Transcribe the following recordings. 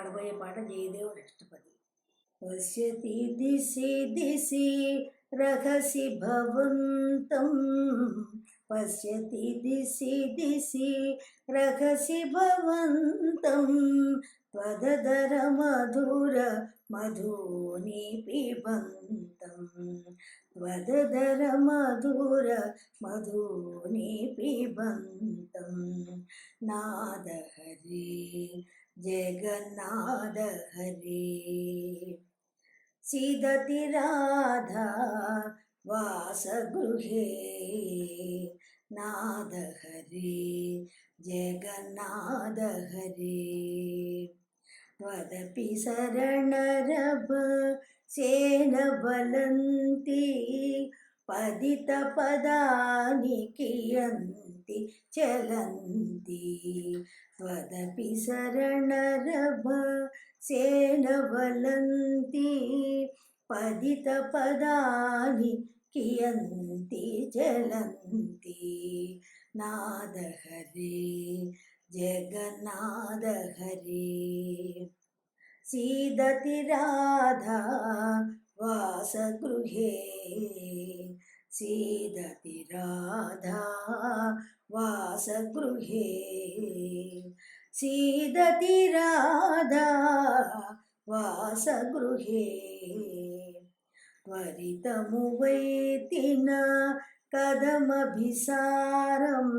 పాడబోయే పాట జయదేవుడు అష్టపది. పశ్యతి దిశి దిశి రహసి భవంతం, పశ్యతి దిశి దిశి రహసి భవంతం, త్వదధర మధుర మధుని పిబంతం, త్వదధర మధుర మధుని పిబంతం. నాద హరి జగన్నాథ హరి, सीदति राधा वासगृहे, नाद हरि जगन्नाथ हरि, त्वदपि शरणरभ सेन बलन्ति, पदित पदानि कियन्ति चलन्ति, त्वदपि शरणरभ सेन बलन्ति, पदित पदानि कियन्ति चलन्ति, नाद हरि जगन्नाथ हरि, सीदति राधा वासगृहे, सीदति राधा वासगृहे, सीदति राधा वासगृहे, त्वरितमु वैतिन कदमभिसारं,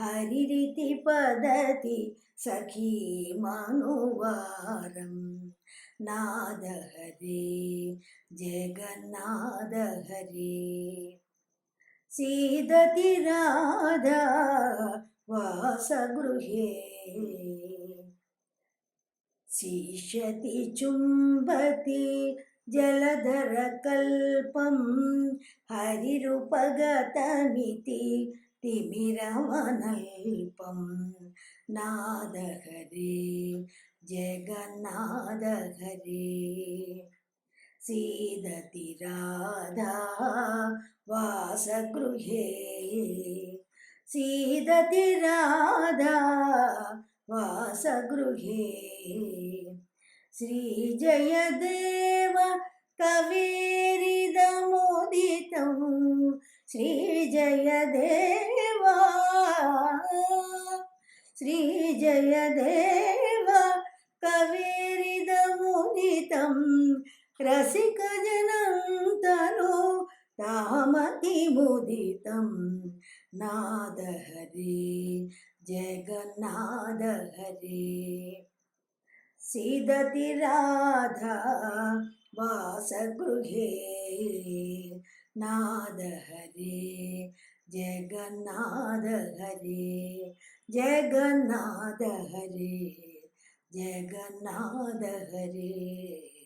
हरिरिति पदति सखी मनुवारं, नाद हरि जगन्नाथ हरि, सीदति राधा वासगृहे, शिष्यति चुम्बति जलधरकल्पं, हरिरुपगतमिति तिमिरमनल्पं, नाद हरि जगन्नाथ हरि, सीदति राधा वासगृहे, सीदति राधा वासगृहे, श्रीजयदेव कविरिदमुदितं, श्रीजयदेव श्रीजयदेव कविरिदमुदितं, रसिकजनं तनु तामतिमुदितं, नाद हरि जगन्नाथ हरि, सीदति राधा वासगृहे, नाद हरि जगन्नाथ हरि, जगन्नाथ हरि जगन्नाथ हरि।